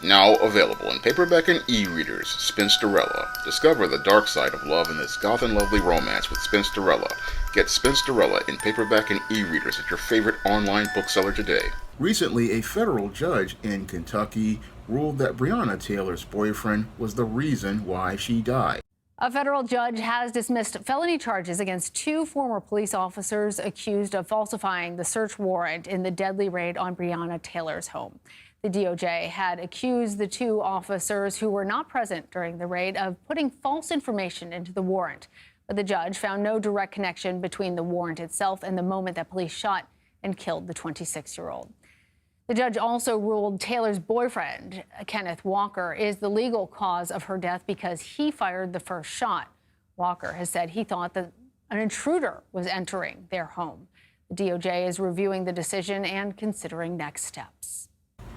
Now available in paperback and e-readers, Spinsterella. Discover the dark side of love in this goth and lovely romance with Spinsterella. Get Spinsterella in paperback and e-readers at your favorite online bookseller today. Recently, a federal judge in Kentucky ruled that Breonna Taylor's boyfriend was the reason why she died. A federal judge has dismissed felony charges against two former police officers accused of falsifying the search warrant in the deadly raid on Breonna Taylor's home. The DOJ had accused the two officers who were not present during the raid of putting false information into the warrant. But the judge found no direct connection between the warrant itself and the moment that police shot and killed the 26-year-old. The judge also ruled Taylor's boyfriend, Kenneth Walker, is the legal cause of her death because he fired the first shot. Walker has said he thought that an intruder was entering their home. The DOJ is reviewing the decision and considering next steps.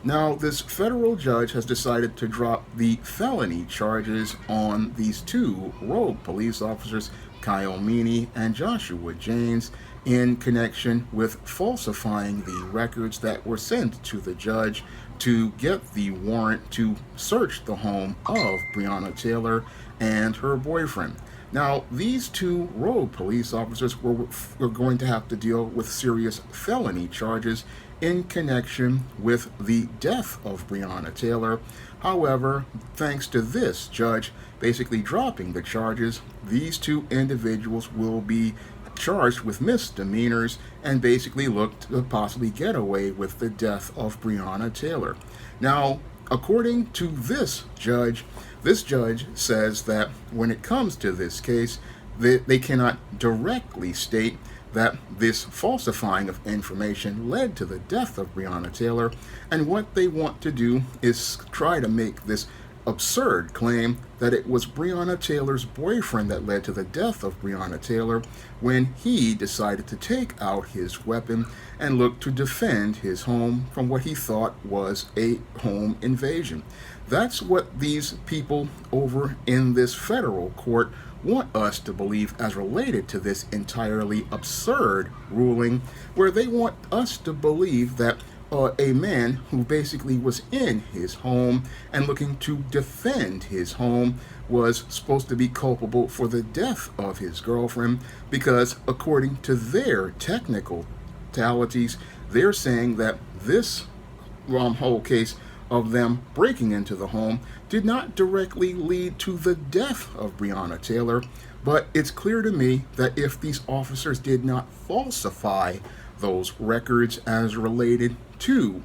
Now, this federal judge has decided to drop the felony charges on these two rogue police officers, Kyle Meany and Joshua James, in connection with falsifying the records that were sent to the judge to get the warrant to search the home of Breonna Taylor and her boyfriend. Now, these two rogue police officers were going to have to deal with serious felony charges in connection with the death of Breonna Taylor. However, thanks to this judge basically dropping the charges, these two individuals will be charged with misdemeanors and basically look to possibly get away with the death of Breonna Taylor. Now, according to this judge says that when it comes to this case, they cannot directly state that this falsifying of information led to the death of Breonna Taylor, and what they want to do is try to make this absurd claim that it was Breonna Taylor's boyfriend that led to the death of Breonna Taylor when he decided to take out his weapon and look to defend his home from what he thought was a home invasion. That's what these people over in this federal court want us to believe as related to this entirely absurd ruling, where they want us to believe that a man who basically was in his home and looking to defend his home was supposed to be culpable for the death of his girlfriend, because according to their technical talities, they're saying that this whole case of them breaking into the home did not directly lead to the death of Breonna Taylor, but it's clear to me that if these officers did not falsify those records as related to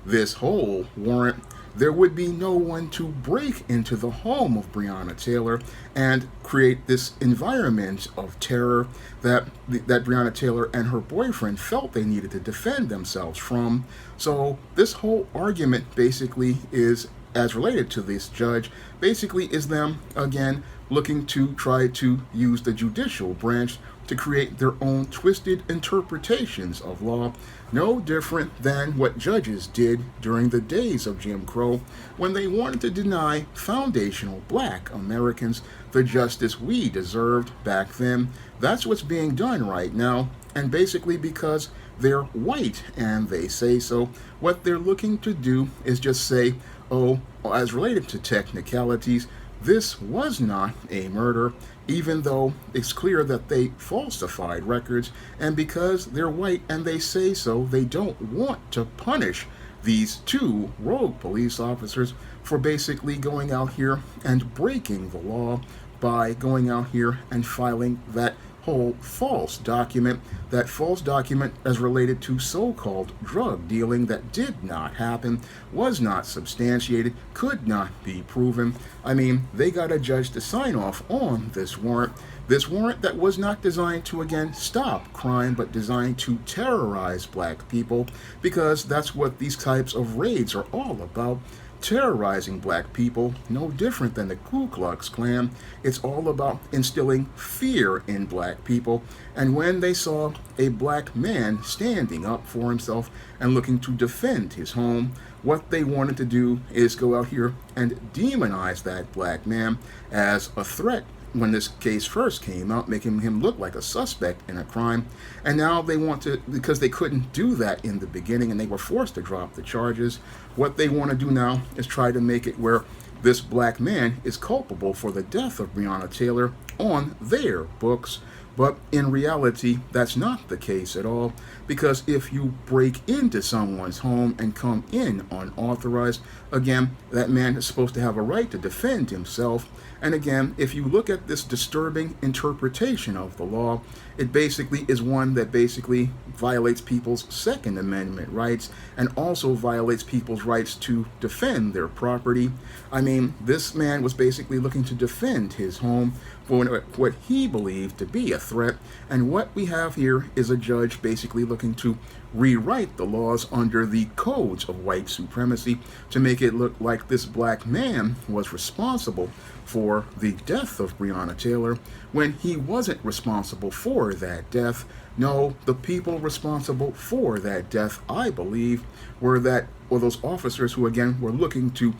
this whole warrant, there would be no one to break into the home of Breonna Taylor and create this environment of terror that Breonna Taylor and her boyfriend felt they needed to defend themselves from. So this whole argument basically is, as related to this judge, basically is them, again, looking to try to use the judicial branch to create their own twisted interpretations of law, no different than what judges did during the days of Jim Crow when they wanted to deny foundational black Americans the justice we deserved back then. That's what's being done right now, and basically because they're white and they say so, what they're looking to do is just say, oh, as related to technicalities, this was not a murder, even though it's clear that they falsified records, and because they're white and they say so, they don't want to punish these two rogue police officers for basically going out here and breaking the law by going out here and filing that whole false document as related to so-called drug dealing that did not happen, was not substantiated, could not be proven. I mean, they got a judge to sign off on this warrant that was not designed to, again, stop crime, but designed to terrorize black people, because that's what these types of raids are all about. Terrorizing black people, no different than the Ku Klux Klan. It's all about instilling fear in black people. And when they saw a black man standing up for himself and looking to defend his home, what they wanted to do is go out here and demonize that black man as a threat when this case first came out, making him look like a suspect in a crime. And now they want to, because they couldn't do that in the beginning and they were forced to drop the charges, what they want to do now is try to make it where this black man is culpable for the death of Breonna Taylor on their books. But in reality, that's not the case at all, because if you break into someone's home and come in unauthorized, again, that man is supposed to have a right to defend himself. And again, if you look at this disturbing interpretation of the law, it basically is one that basically violates people's Second Amendment rights and also violates people's rights to defend their property. I mean, this man was basically looking to defend his home for what he believed to be a threat. And what we have here is a judge basically looking to rewrite the laws under the codes of white supremacy to make it look like this black man was responsible for the death of Breonna Taylor when he wasn't responsible for that death. No, the people responsible for that death, I believe, were those officers who again were looking to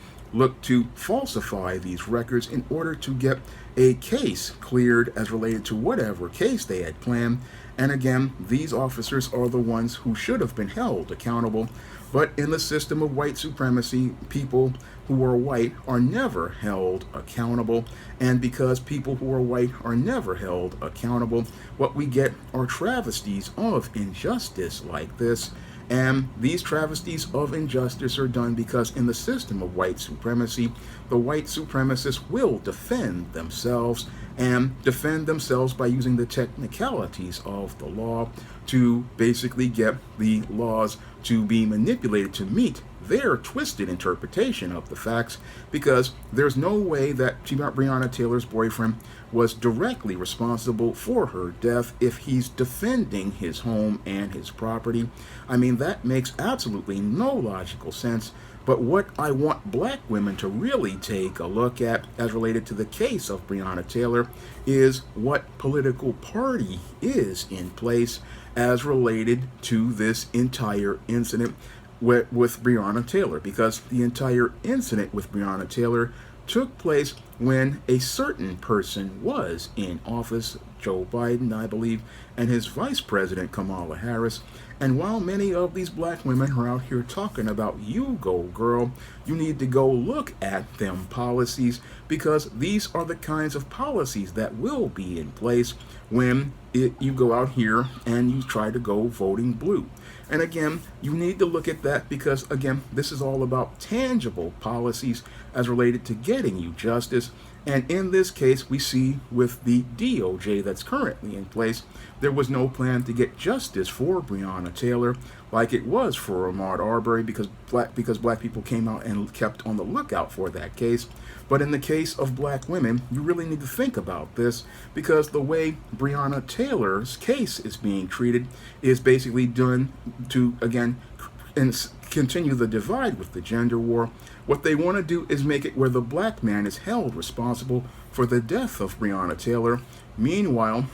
falsify these records in order to get a case cleared as related to whatever case they had planned. And again, these officers are the ones who should have been held accountable. But in the system of white supremacy, people who are white are never held accountable. And because people who are white are never held accountable, what we get are travesties of injustice like this. And these travesties of injustice are done because in the system of white supremacy, the white supremacists will defend themselves and defend themselves by using the technicalities of the law to basically get the laws to be manipulated to meet their twisted interpretation of the facts, because there's no way that Breonna Taylor's boyfriend was directly responsible for her death if he's defending his home and his property. I mean, that makes absolutely no logical sense. But what I want black women to really take a look at as related to the case of Breonna Taylor is what political party is in place as related to this entire incident with Breonna Taylor, because the entire incident with Breonna Taylor took place when a certain person was in office, Joe Biden, I believe, and his vice president, Kamala Harris. And while many of these black women are out here talking about, you go girl, you need to go look at them policies, because these are the kinds of policies that will be in place when you go out here and you try to go voting blue. And again, you need to look at that because, again, this is all about tangible policies as related to getting you justice. And in this case, we see with the DOJ that's currently in place, there was no plan to get justice for Breonna Taylor like it was for Ahmaud Arbery, because black people came out and kept on the lookout for that case. But in the case of black women, you really need to think about this, because the way Breonna Taylor's case is being treated is basically done to, again, and continue the divide with the gender war. What they want to do is make it where the black man is held responsible for the death of Breonna Taylor. Meanwhile,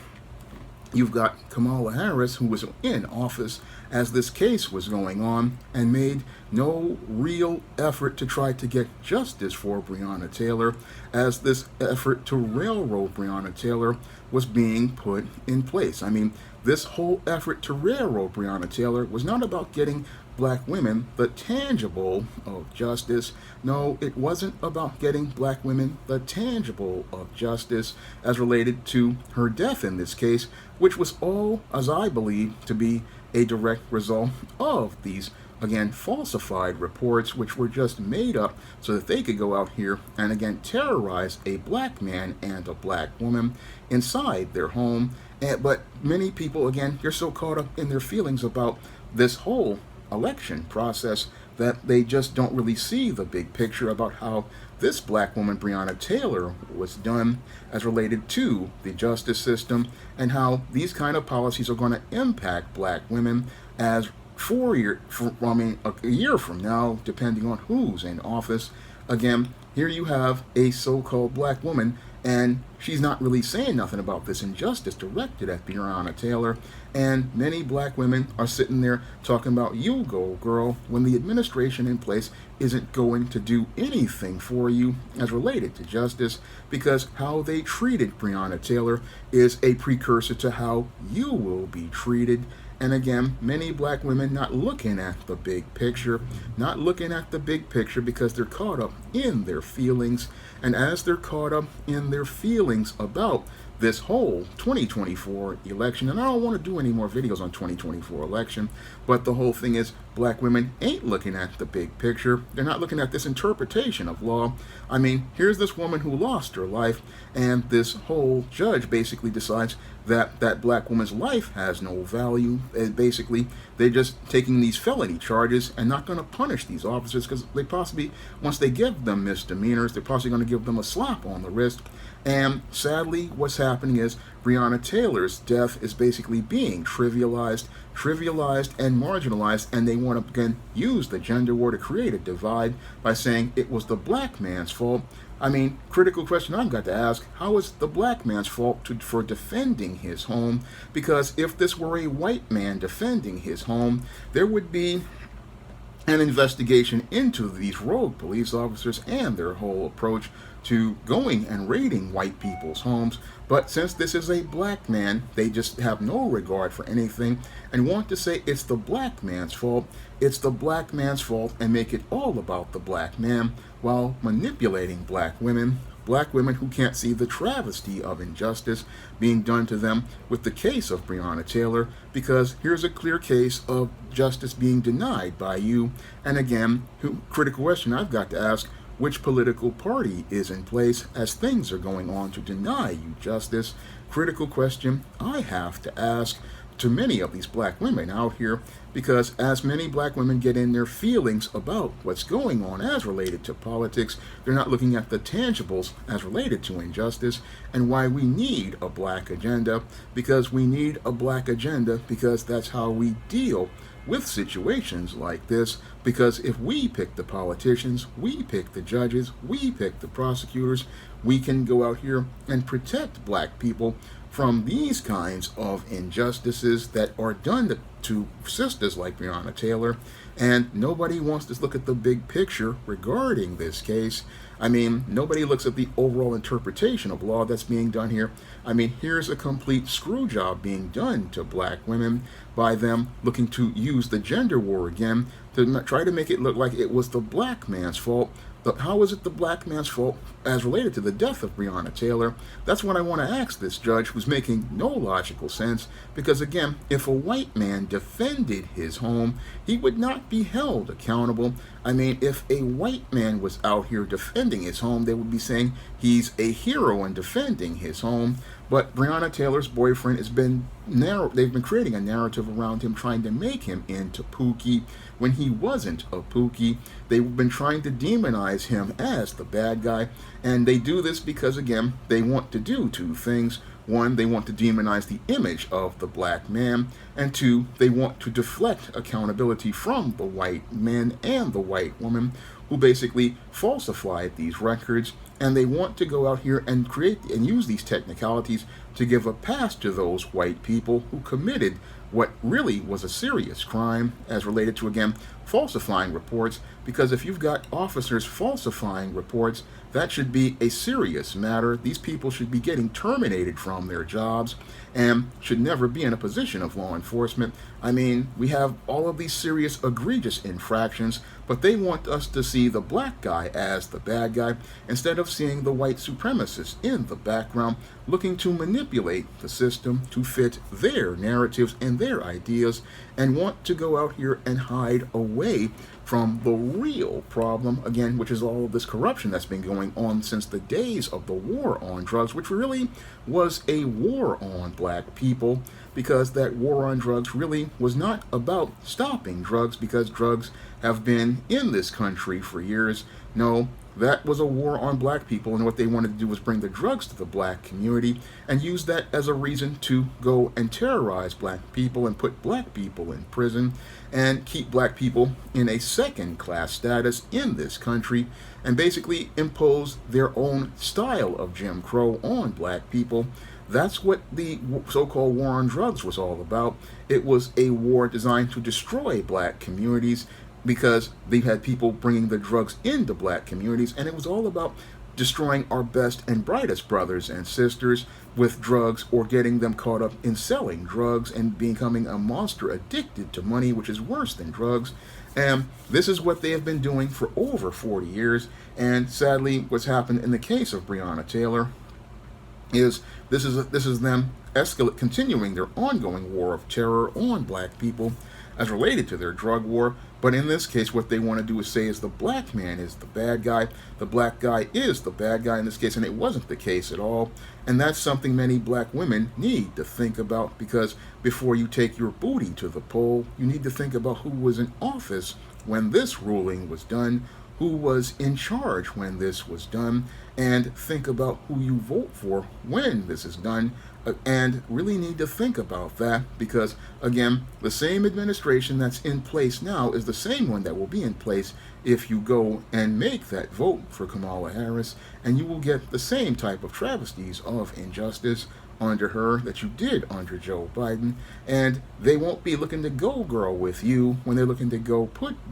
you've got Kamala Harris, who was in office as this case was going on and made no real effort to try to get justice for Breonna Taylor, as this effort to railroad Breonna Taylor was being put in place. I mean, this whole effort to railroad Breonna Taylor was not about getting black women the tangible of justice. No, it wasn't about getting black women the tangible of justice as related to her death in this case, which was all, as I believe, to be a direct result of these, again, falsified reports, which were just made up so that they could go out here and, again, terrorize a black man and a black woman inside their home. But many people, again, they're so caught up in their feelings about this whole election process that they just don't really see the big picture about how this black woman, Breonna Taylor, was done as related to the justice system, and how these kind of policies are going to impact black women as a year from now, depending on who's in office. Again, here you have a so-called black woman, and she's not really saying nothing about this injustice directed at Breonna Taylor. And many black women are sitting there talking about, you go girl, when the administration in place isn't going to do anything for you as related to justice, because how they treated Breonna Taylor is a precursor to how you will be treated. And again, many black women not looking at the big picture, not looking at the big picture because they're caught up in their feelings. And as they're caught up in their feelings about this whole 2024 election, and I don't want to do any more videos on 2024 election, but the whole thing is black women ain't looking at the big picture. They're not looking at this interpretation of law. I mean, here's this woman who lost her life, and this whole judge basically decides that that black woman's life has no value. And basically, they're just taking these felony charges and not going to punish these officers because they possibly, once they give them misdemeanors, they're possibly going to give them a slap on the wrist. And sadly, what's happening is Breonna Taylor's death is basically being trivialized and marginalized, and they want to again use the gender war to create a divide by saying it was the black man's fault. I mean, critical question I've got to ask, how is the black man's fault for defending his home? Because if this were a white man defending his home, there would be an investigation into these rogue police officers and their whole approach to going and raiding white people's homes. But since this is a black man, they just have no regard for anything and want to say it's the black man's fault. It's the black man's fault and make it all about the black man while manipulating black women who can't see the travesty of injustice being done to them with the case of Breonna Taylor, because here's a clear case of justice being denied by you. And again, critical question I've got to ask, which political party is in place as things are going on to deny you justice? Critical question I have to ask to many of these black women out here, because as many black women get in their feelings about what's going on as related to politics, they're not looking at the tangibles as related to injustice and why we need a black agenda, because we need a black agenda because that's how we deal with situations like this. Because if we pick the politicians, we pick the judges, we pick the prosecutors, we can go out here and protect black people from these kinds of injustices that are done to sisters like Breonna Taylor. And nobody wants to look at the big picture regarding this case. I mean, nobody looks at the overall interpretation of law that's being done here. I mean, here's a complete screw job being done to black women by them looking to use the gender war again to try to make it look like it was the black man's fault. But how is it the black man's fault as related to the death of Breonna Taylor? That's what I want to ask this judge, who's making no logical sense. Because again, if a white man defended his home, he would not be held accountable. I mean, if a white man was out here defending his home, they would be saying he's a hero in defending his home. But Breonna Taylor's boyfriend has been they've been creating a narrative around him, trying to make him into Pookie when he wasn't a Pookie. They've been trying to demonize him as the bad guy, and they do this because, again, they want to do two things. One, they want to demonize the image of the black man, and two, they want to deflect accountability from the white men and the white woman who basically falsified these records. And they want to go out here and create and use these technicalities to give a pass to those white people who committed what really was a serious crime as related to, again, falsifying reports. Because if you've got officers falsifying reports, that should be a serious matter. These people should be getting terminated from their jobs and should never be in a position of law enforcement. I mean, we have all of these serious, egregious infractions, but they want us to see the black guy as the bad guy instead of seeing the white supremacist in the background looking to manipulate the system to fit their narratives and their ideas, and want to go out here and hide away from the real problem, again, which is all of this corruption that's been going on since the days of the war on drugs, which really was a war on black people, because that war on drugs really was not about stopping drugs, because drugs have been in this country for years. No, that was a war on black people, and what they wanted to do was bring the drugs to the black community and use that as a reason to go and terrorize black people and put black people in prison and keep black people in a second-class status in this country, and basically impose their own style of Jim Crow on black people. That's what the so-called war on drugs was all about. It was a war designed to destroy black communities, because they had people bringing the drugs into black communities, and it was all about destroying our best and brightest brothers and sisters with drugs, or getting them caught up in selling drugs and becoming a monster addicted to money, which is worse than drugs. And this is what they have been doing for over 40 years. And sadly, what's happened in the case of Breonna Taylor is this is them continuing their ongoing war of terror on black people as related to their drug war. But in this case, what they want to do is say is the black man is the bad guy, the black guy is the bad guy in this case, and it wasn't the case at all. And that's something many black women need to think about, because before you take your booty to the poll, you need to think about who was in office when this ruling was done, who was in charge when this was done, and think about who you vote for when this is done, and really need to think about that, because again, the same administration that's in place now is the same one that will be in place if you go and make that vote for Kamala Harris, and you will get the same type of travesties of injustice under her that you did under Joe Biden. And they won't be looking to go girl with you when they're looking to go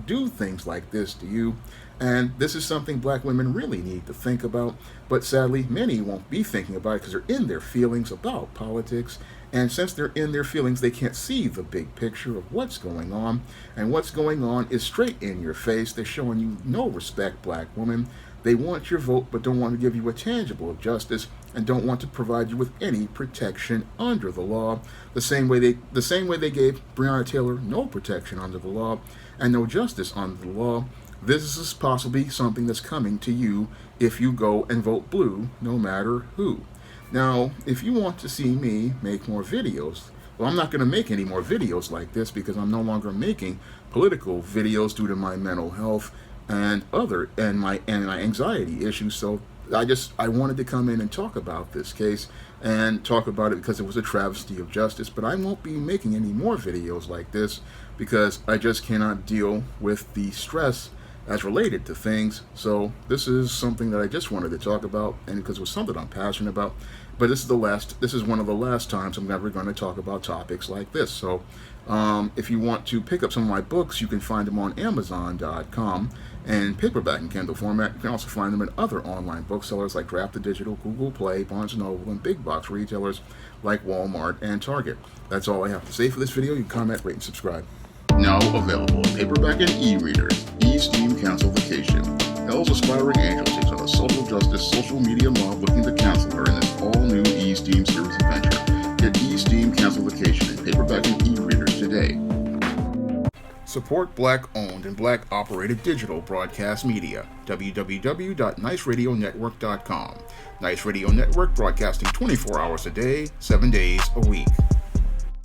do things like this to you. And this is something black women really need to think about, but sadly many won't be thinking about it because they're in their feelings about politics. And since they're in their feelings, they can't see the big picture of what's going on. And what's going on is straight in your face. They're showing you no respect, black woman. They want your vote, but don't want to give you a tangible of justice, and don't want to provide you with any protection under the law. The same way they gave Breonna Taylor no protection under the law and no justice under the law. This is possibly something that's coming to you if you go and vote blue, no matter who. Now, if you want to see me make more videos, well, I'm not going to make any more videos like this, because I'm no longer making political videos due to my mental health and my anxiety issues. So I wanted to come in and talk about this case and talk about it because it was a travesty of justice. But I won't be making any more videos like this because I just cannot deal with the stress as related to things. So this is something that I just wanted to talk about, and because it was something I'm passionate about. But this is one of the last times I'm ever going to talk about topics like this. So if you want to pick up some of my books, you can find them on Amazon.com in paperback and Kindle format. You can also find them in other online booksellers like Draft to Digital, Google Play, Barnes & Noble, and big box retailers like Walmart and Target. That's all I have to say for this video. You can comment, rate, and subscribe. Now available in paperback and e-readers, E-Steam Cancel Vacation. Hell's Aspiring Angel takes on a social justice, social media mob looking to cancel her in this all-new E-Steam series adventure. Get E-Steam Cancel Vacation in paperback and e-readers today. Support black-owned and black-operated digital broadcast media. www.niceradionetwork.com. Nice Radio Network, broadcasting 24 hours a day, 7 days a week.